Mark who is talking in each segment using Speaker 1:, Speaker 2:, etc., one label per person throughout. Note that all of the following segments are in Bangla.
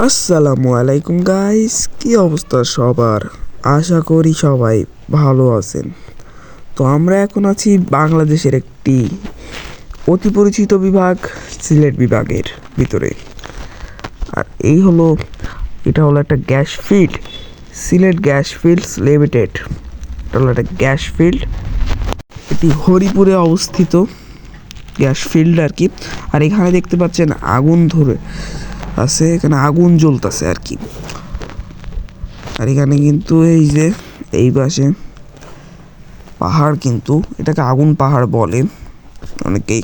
Speaker 1: আসসালামু আলাইকুম গাইস, কি অবস্থা সবার? আশা করি সবাই ভালো আছেন। তো আমরা এখন আছি বাংলাদেশের একটি অতি পরিচিত বিভাগ, সিলেট বিভাগের ভিতরে। আর এটা হলো একটা gas field, Sylhet gas fields limited. এটা হলো একটা গ্যাস ফিল্ড, এটি হরিপুরে অবস্থিত গ্যাস ফিল্ড আর কি। আর এখানে দেখতে পাচ্ছেন আগুন ধরে আছে, এখানে আগুন জ্বলতেছে আর কি। আর এখানে কিন্তু এই যে এই পাশে পাহাড়, কিন্তু এটাকে আগুন পাহাড় বলে অনেকেই।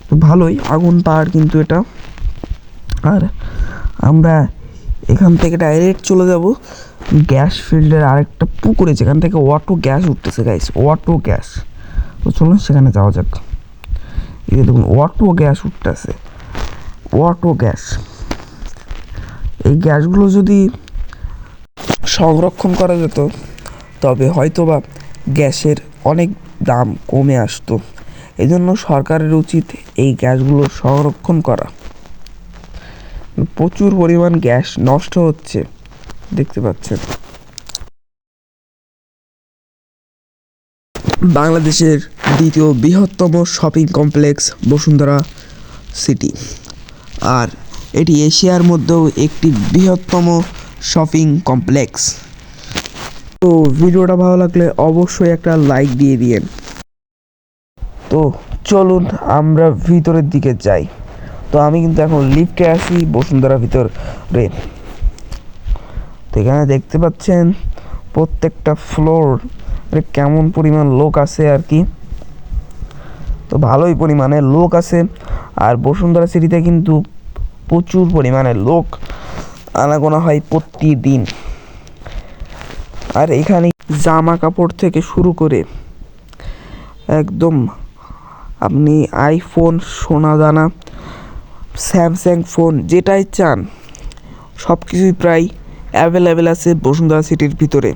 Speaker 1: তো ভালোই আগুন পাহাড় কিন্তু এটা। আর আমরা এখান থেকে ডাইরেক্ট চলে যাব গ্যাস ফিল্ডের আরেকটা পুকুরে, যেখান থেকে অটো গ্যাস উঠতেছে গাইস, অটো গ্যাস। তো চলুন সেখানে যাওয়া যাক। এই দেখুন অটো গ্যাস উঠতেছে, অটো গ্যাস। এই গ্যাসগুলো যদি সংরক্ষণ করা যেত তবে হয়তোবা গ্যাসের অনেক দাম কমে আসতো। এই জন্য সরকারের উচিত এই গ্যাসগুলো সংরক্ষণ করা। প্রচুর পরিমাণ গ্যাস নষ্ট হচ্ছে, দেখতে পাচ্ছেন। বাংলাদেশের দ্বিতীয় বৃহত্তম শপিং কমপ্লেক্স বসুন্ধরা সিটি, আর এটি এশিয়ার মধ্যেও একটি বৃহত্তম শপিং কমপ্লেক্স। তো ভিডিওটা ভালো লাগলে অবশ্যই একটা লাইক দিয়ে দিয়েন। তো চলুন আমরা ভিতরের দিকে যাই। তো আমি কিন্তু এখন লিফটে আছি বসুন্ধরা ভিতরে। তো এখানে দেখতে পাচ্ছেন প্রত্যেকটা ফ্লোর কেমন পরিমাণ লোক আছে আর কি। তো ভালোই পরিমাণে লোক আছে। আর বসুন্ধরা সিটিতে কিন্তু প্রচুর পরিমাণে লোক আনাগোনা হয় প্রতিদিন। আর এখানে জামা কাপড় থেকে শুরু করে একদম আপনি আইফোন, সোনা দানা, স্যামসাং ফোন যেটাই চান সব কিছুই প্রায় অ্যাভেলেবেল আছে বসুন্ধরা সিটির ভিতরে।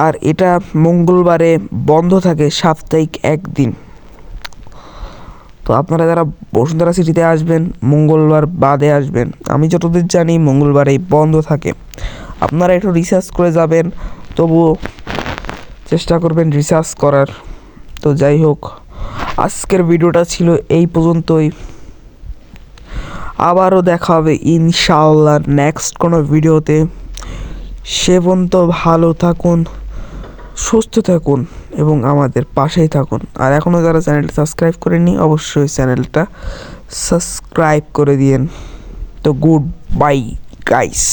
Speaker 1: আর এটা মঙ্গলবারে বন্ধ থাকে, সাপ্তাহিক একদিন। তো আপনারা যারা বসুন্ধরা সিটিতে আসবেন মঙ্গলবার বাদে আসবেন, আমি যতদূর জানি মঙ্গলবারেই বন্ধ থাকে। আপনারা একটু রিসার্চ করে যাবেন, তবুও চেষ্টা করবেন রিসার্চ করার। তো যাই হোক, আজকের ভিডিওটা ছিল এই পর্যন্তই। আবারও দেখা হবে ইনশাআল্লাহ নেক্সট কোনো ভিডিওতে। সে পর্যন্ত ভালো থাকুন, সুস্থ থাকুন এবং আমাদের পাশেই থাকুন। আর এখনও যারা চ্যানেলটা সাবস্ক্রাইব করেননি অবশ্যই চ্যানেলটা সাবস্ক্রাইব করে দিয়েন। তো গুড বাই গাইস।